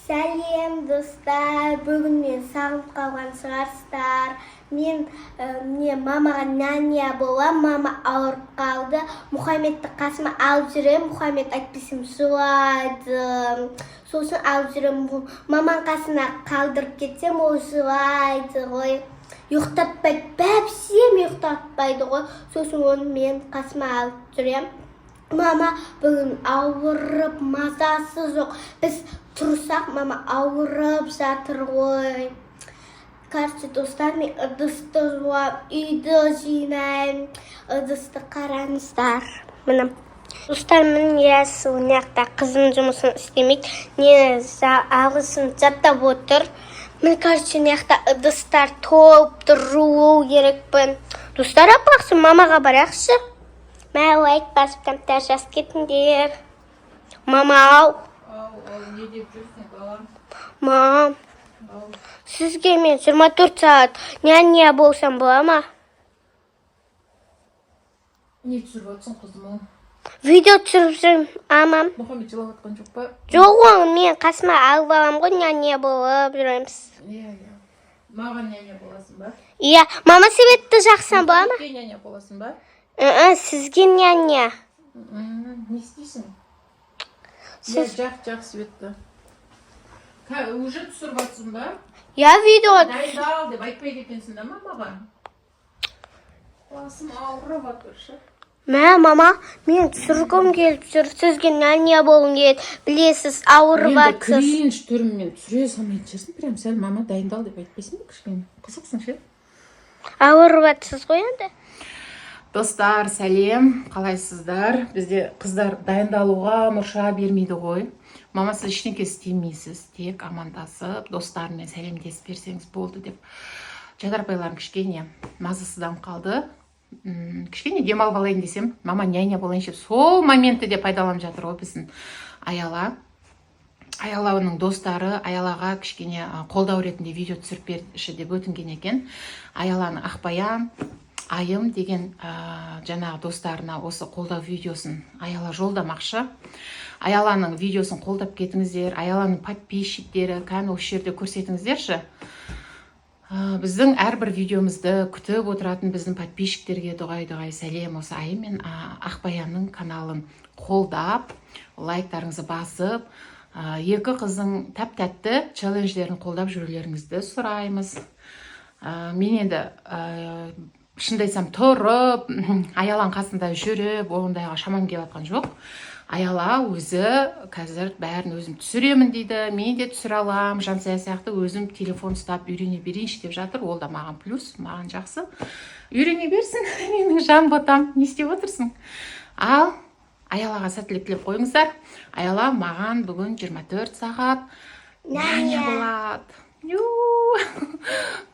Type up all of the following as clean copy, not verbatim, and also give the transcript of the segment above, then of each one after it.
Сәлем достар, бүгін мен сағынып қалған шығарсыздар. Мен мамаға няня болам, мама ауырып қалды. Мұхаммедті қасыма алып жүрем, Мұхаммед айтпесем жылайды. Сосын алып жүрем, маманың қасына қалдырып кетсем, ол жылайды ғой. Ұйықтатпайды, бәпсем ұйықтатпайды ғой. Сосын оны мен қасыма алып жүрем. Мама бүгін ауырып, мазасы жоқ. Біз тұрсақ, мама ауырып жатыр ғой. Короче, достар, мен ыдысты жуам, үйді жинаймын. Ыдысты қараңыздар. Міне. Достар, міне соняқта қызым жұмысын істемейді. Не ағысын жаттап отыр. Мен, короче, неқта ыдыстар толып жуу керекпін. Достар, апақшы, мамаға барақшы. Мәу айтпасып кәмптар жас кетіндер. Мама, ау. Не деп жүрсің, балам? Мам, сізге мен 24 сағат няня болсам бола ма? Не түсіріп отсың, қызым? Видео түсіріп жүрмін, амам. Мұхаммед жылап отқан жоқ па? Жоқ, мен қасыма алып алам ғой, няня болып жүреміз. Иә. Маған няня боласың ба? Иә, мама Светті жақсан бола ма? Сізге няня боласың ба? Сізге няня. Не істейсің? Жақ Светті. Уже түсіріп отсың ба? Я видео... Дайындал деп айтпайды екенсің да мамаға? Басым ауырып отыр. Мама, мен түсіргім келіп жүр. Сізге няня болғым келеді. Білесіз, ауырып жатсыз. жатсыз. Енді кринж түріммен түсіре салмайтын шығарсың. Прям сәл мама дайындал деп айтпайсың ба кішкене? Қызықсың ше? Ауырып жатсыз ғой енді. Достар, сәлем, қалайсыздар? Бізде қыздар дайындалуға мұрша бермейді ғой. Мама, сіз ештеңке істемейсіз, тек амандасып, достарымен сәлемдесіп берсеңіз болды деп. Жадарбайларым кішкене мазасызданып қалды. Кішкене демалып алайын десем, мама няня болайыншы. Сол моментті де пайдаланып жатыр ғой біздің Аяла. Аяланың достары Аялаға кішкене қолдау ретінде видео түсіріп берші деп өтінген екен. Аяланың Ақбаян, Айым деген жаңағы достарына осы қолдау видеосын Аяла жолдамақшы. Аяланың видеосын қолдап кетіңіздер, Аяланың подписчиктері, кәні осы жерде көрсетіңіздерші. Біздің әрбір видеомызды күтіп отыратын біздің подписчиктерге дұғай сәлем. Осы Айым мен Ақбаянның каналын қолдап, лайктарыңызды басып, екі қыздың тәп-тәтті челлендждерін қолдап жүрулеріңізді сұраймыз. Мен енді шынымды айтсам тұрып, Аяланың қасында жүріп, ондайға шамам келіп жатқан жоқ. Аяла өзі қазір бәрін өзім түсіремін дейді. Мен де түсіре алам, Жансая сияқты өзім телефон ұстап үйрене берейінші деп жатыр. Ол да маған плюс, маған жақсы. Үйрене берсін, менің жан ботам. Не істеп отырсың? Ал Аялаға сәттілік тілеп қойыңыздар. Аяла маған бүгін 24 сағат няня болады.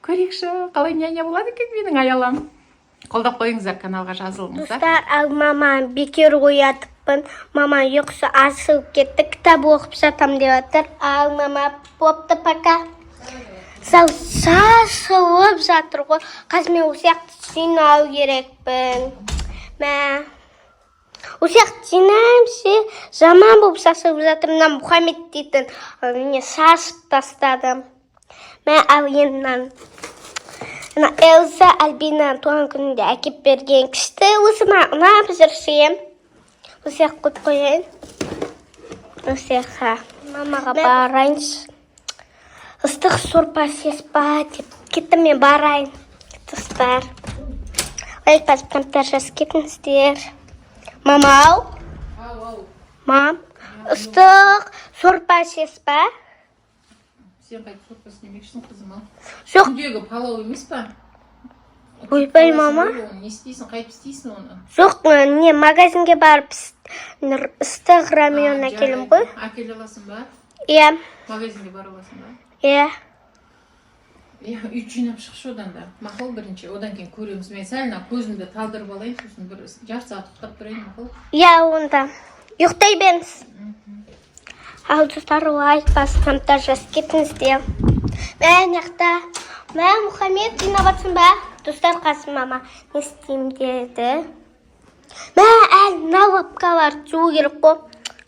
Көрейікші, қалай няня болады екен менің Аялам. Қолдап қойыңыздар, каналға жазылыңыздар. Достар, ал маманы бекер оятыппын. Мама ұйқысы асығып кетті, кітап оқып жатам деп жатыр. Ал мама, бопты пока. Сасылып жатыр ғой. Қазір мен осыяқты жинау керекпін. Осыяқты жинаймын, жаман болып сасылып жатыр. Мына Мұхаммед дейтін сасып тастадым. Ал енді Элза Альбинаның туған күнінде әкеп берген кішті өзіме ұнап жүрсем. Осыяқ қойып қойайын. Осыяқа мамаға барайыншы. Ыстық сорпа сеспа деп кеттім, мен барайын. Достар, лайк басып комментар жазып кетіңіздер. Мама, ау. Мам, ыстық сорпа сеспа. Сен қайтып сорпа істемекшісің, қызым? Жоқ. Күндегі палау емес па? Ойбай, мама. Не істейсің, қайтып істейсің оны? Жоқ, не магазинге барып ыстық рамен әкелім ғой. Әкеле аласың ба? Иә. Магазинге бара аласың ба? Иә. Үй жинап шықшы одан да. Мақұл бірінші, одан кейін көреміз. Мен сәліна көзімді талдырып алайын, сосын бір жарты сағат ұйықтап тұрайын, мақұл? Иә, онда. Ұйықтай беріңіз. Ал достар, лайк басып комментар жазып кетіңіздер. Мұхаммед жинап жатсың ба? Достар, қасым мама не істеймін деді. Әл мына лапкалар жуу керек қой.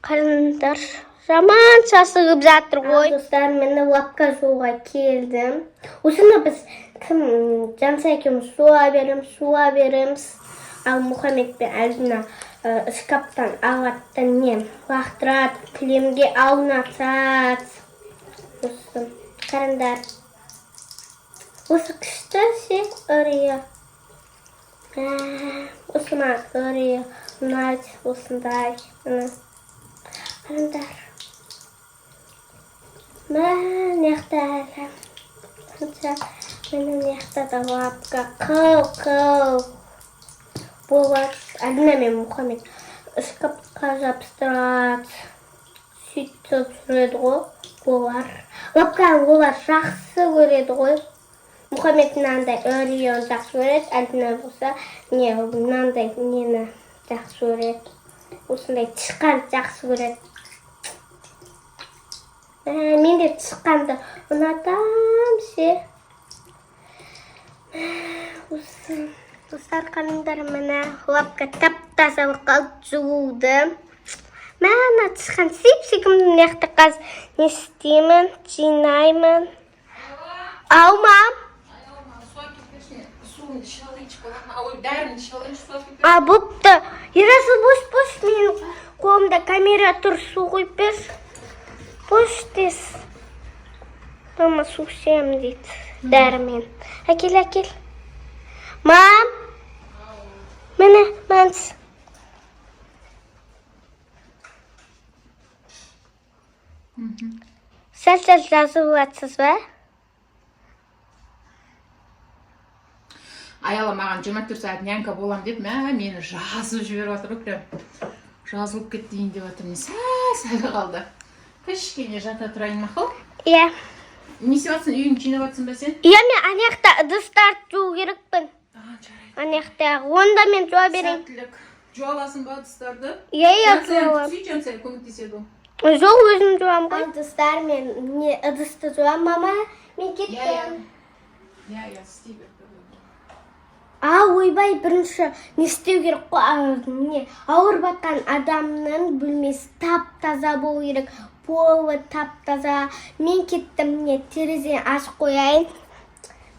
Қараңдар, жаман шашығып жатыр ғой. Достар, мені лапка жууға келдім. Осыны біз кім Жанса екеуміз суа береміз. Ал Мұхаммед пен Әлзина шкаптан алаттан не лақтырат, кілемге аунатат. Осы қарындар. Осы күшті ше ұрия. Осы ма ұрия ұнайды осындай. Қарындар. Нехтәлі. Мені нехтәді лапка қыл. Болады. Әлдіна мен Мұхаммед шкафқа жабыстырады. Сөйтіп жүреді ғой. Олар. Лапканы олар жақсы көреді ғой. Мұхаммед мынандай өрияны жақсы көреді. Әлдіна болса, мынандай нені жақсы көреді. Осындай тышқан жақсы көреді. Мен де тышқанды ұнатам ше. Осы достар, қарыңдар, міне лапка тап-таза қалып жууды. Мына тышқан сеп-секімді мықты қаз не істеймін, жинаймын. Ау, мам? Бұпты. Ерасы бош, менің қолымда камера тұр, су қойып бер. Бош дес. Мама су ішем дейді. Дәрімен. Әкел. Мам? Міне, мәнс. Сәл жазып жатсыз ба? Аяла маған 24 сағат нянка болам деп, мені жазып жіберіп жатыр прям. Жазылып кетейін деп жатыр. Сәл қалды. Кішкене жата тұрайын мақұл? Иә. Не істеп жатсың? Үйін жинап жатсың ба сен? Иә, мен анаяқта ыдыстарды жуу керекпін. Анаяқта. Онда мен жуа берейін. Сәттілік. Жуа аласың ба ыдыстарды? Иә, жуам. Сөйт Жансай көмектеседі ол. Жоқ, өзім жуам ғой. Ыдыстар, мен ыдысты жуам, мама. Мен кеттім. Иә, істей бер. Ойбай, бірінші не істеу керек қой? Ауыр батқан адамның бөлмесі тап-таза болу керек. Полы тап-таза. Мен кеттім, терезені ашып қояйын.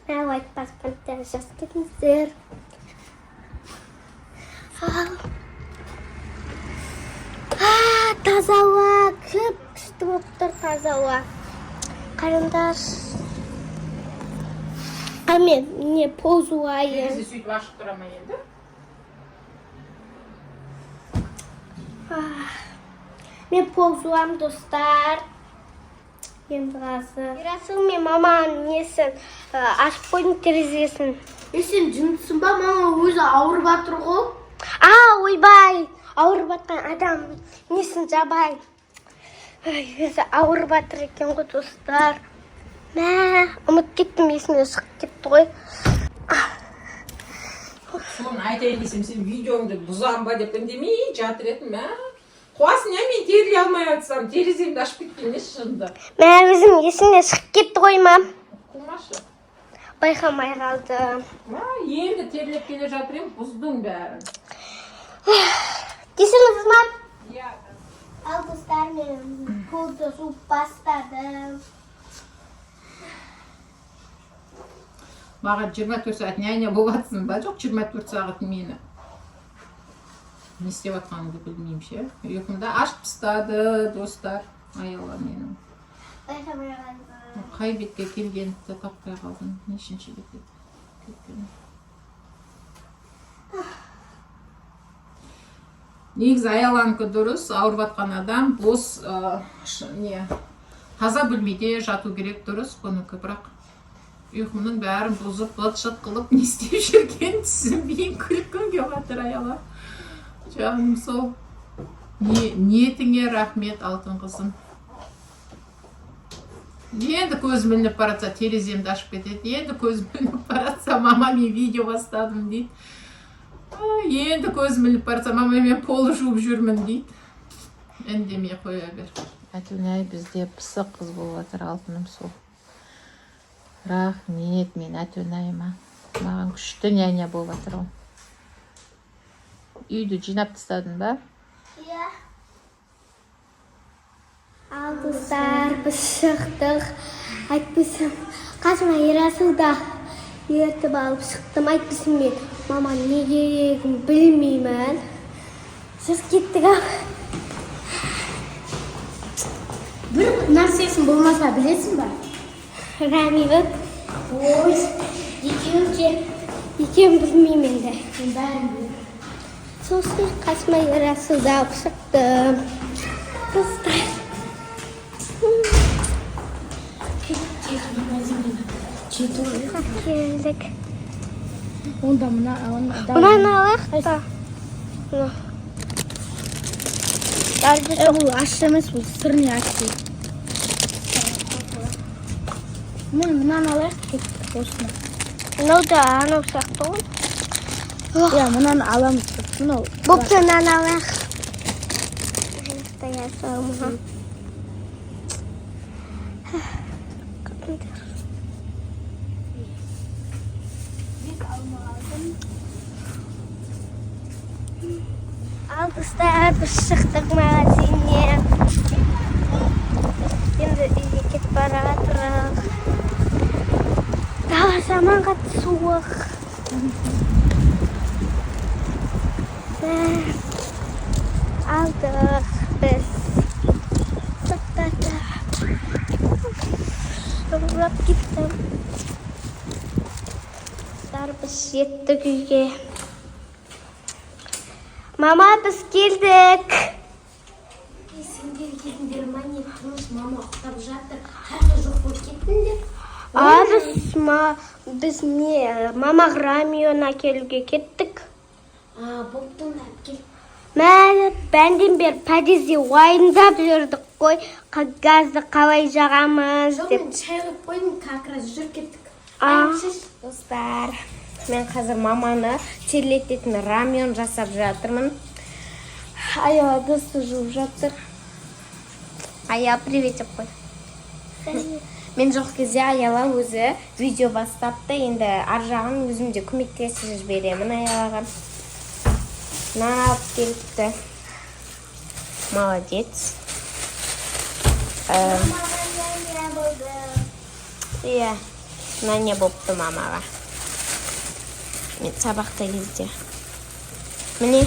Мен айтпаспын, жас кетіңіздер. Таза ауа, көп күшті болып тұр таза ауа. Қарыңдар. Мен пол жуайын. Терезе сөйтіп ашық тұра ма енді? Мен пол жуам, достар. Енді қазір. Ерасыл мен маманың несін ашып қойдың терезесін. Сен жынысың ба? Мама өзі ауырып жатыр ғой. Ойбай. Ауырып жатқан адам несін жабай. Өзі ауырып жатыр екен ғой, достар. Ұмыт кеттім, есімде шығып кетті ғой. Соны айтайын десем, сен видеоңды бұзам ба деп үндемей жатыр едім. Қуасың, мен теріле алмай атсам, тереземді ашып кеткенде шынды. Өзім есімде шығып кетті ғой, мам. Қумашы. Байқамай қалды. Енді терілеп келе жатыр ем, бұздың бәрін. Десіңіз, мам? Иә. Ал, достар, мен полды жуып бастадым. Маған 24 сағат няня болатсың ба? Жоқ, 24 сағат мені. Не істеп жатқанымды білмеймін ше. Ұйқымда ашып тастады, достар. Аяла менің. Байқамай қалды. Қай бетке келгенді таппай қалдым. Нешінші бетке кеткенім. Негізі аяланікі дұрыс, ауырып жатқан адам бос таза бөлмеде жату керек, дұрыс бұныкі, бірақ ұйқымның бәрін бұзып, быт-шыт қылып, не істеп жүрген түсінбейін, күлкім келіп жатыр аяла. Жаным сол. Ниетіңе рахмет, алтын қызым. Енді көзім ілініп баратса, тереземді ашып кетеді. Енді көзім ілініп баратса, мама мен видео бастадым дейді. Енді көзім ілініп баратса, мама мен полы жуып жүрмін дейді. Үндемей қоя бер. Әтунай бізде пысық қыз болып жатыр, алтыным сол. Рахмет, мен Әтунайыма. Маған күшті няня болып жатыр ол. Үйді жинап тастадың ба? Иә. Ал достар, біз шықтық. Айтпасам, қасыма Ерасылда ертіп алып шықтым. Айтпасам мен мама не керегін білмеймін. Шығып кеттік ау. Бір нәрсесін болмаса білесің ба? Рәмибек. Ой, екеуі Екеуін білмеймін енді. Мен бәрін білемін. Сосын қасыма Ерасылда алып шықтым. Достар. Келдік. Онда Мынаны алайық та. бұл ащы емес, бұл сырный ащы. Мен мынаны алайық, кеттік осыны. Мынау да анау сияқты ғой. Иә, мынаны аламыз. Мынау. Бопты мынаны алайық. Стоя салмаға. Ал достар, біз шықтық магазиннен. Енді үйге кетіп бара жатырмыз. Дала жаман қатты суық. Алдық біз. Сақтарды. Шұрылап кеттім. Біз жеттік үйге. Мама, біз келдік. Сендер келдіңдер ма, не тыныш, мама ұйықтап жатыр. Қайда жоқ болып кеттіңдер? Біз не мамаға рамион әкелуге кеттік. Болттың әпкел. Бәнден бері подъезде уайымдап жүрдік қой. Газды қалай жағамыз Жоқ, деп. мен шай қойып қойдым, как раз жүріп кеттік. Достар, мен қазір маманы терлететін рамион жасап жатырмын. Аяла ыдысты жуып жатыр. Аяла приветіп қой. Мен жоқ кезде Аяла өзі видео бастапты. Енді ар жағын өзімде көмектесіп жіберемін Аялаға. Нан алып келіпті. Молодец. Иә, нане болыпты мамаға. Мен сабақта кезде. Міне,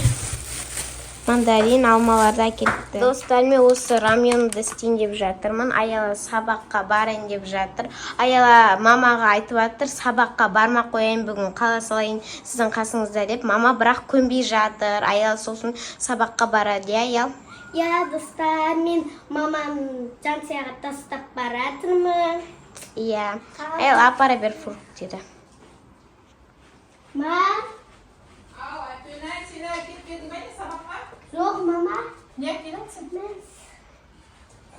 мандарин, алмаларды әкеліпті. Достар, мен осы рамионды істейін деп жатырмын. Аяла сабаққа барайын деп жатыр. Аяла мамаға айтып жатыр, сабаққа бармақ қояйын бүгін, қала салайын сіздің қасыңызда деп. Мама бірақ көнбей жатыр. Аяла сосын сабаққа барады, Аял? Иә, достар, мен маманы Жансияға тастап баратырмын. Иә, Аял апара бер фрукт деді. Ау, әпені, сені әкеліп келдің бәне сабаққа? Жоқ, мама. Не әкелатсың?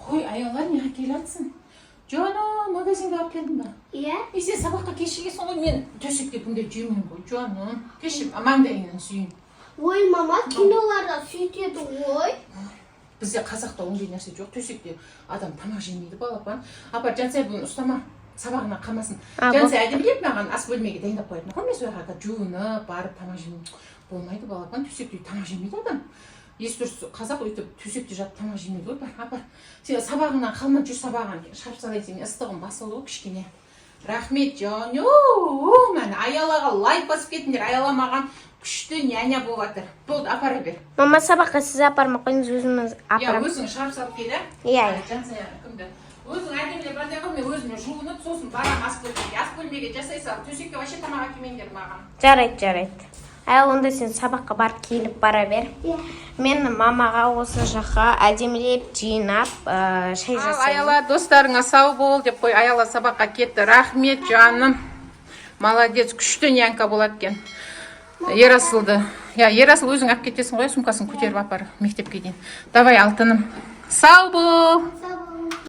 Қой, Аяла, не әкелатсың? Жуаны, магазинге алып келдің ба? Иә. Сен сабаққа кешігесің ғой, мен төсекте күнде жемеймін ғой, Жуаны. Кешіп, маңдайыңнан сүйін. Ой, мама, киноларда сөйтеді ғой. Бізде қазақта ондай нәрсе жоқ, төсекте адам тамақ жемейді, балапан. Апа, Жансай бұны ұстама, сабағына қалмасын. Жансай әдемілеп маған ас бөлмеге дайындап қоятын. Мен сол жаққа жуынып, барып тамақ жемейді. Болмайды, балапан, төсекте тамақ жемейді адам. Есі дұрыс қазақ өйтіп төсекте жатып тамақ жемейді ғой, бар. Апа, сен сабағынан қалма, жүр сабағын шарп салайын, сен ыстығын басылды ғой кішкене. Рахмет, Жан. Мен Аялаға лайк басып кетіңдер. Аяла маған күшті няня болып жатыр. Болды, апара бер. Мама, сабаққа сіз апармақ қойыңыз, өзіміз апарам. Өзің шарп салып кел, Иә. Жансая кімді? Өзің әдемілеп бандай қыл, мен өзіме жуынып, сосын барам ас бөлмеге. Ас бөлмеге жасай сал, төсекке вообще тамақ әкелмеңдер маған. Жарайды. Онда сен сабаққа барып келіп бара бер. Мен мамаға осы жаққа әдемілеп жинап шай жасаймын. Аяла, достарыңа сау бол деп қой. Аяла сабаққа кетті. Рахмет, жаным. Молодец, күшті нянька болады екен. Ерасылды. Ерасыл өзің алып кетесің ғой, сумкасын көтеріп апар мектепке дейін. Давай, алтыным. Сау бол.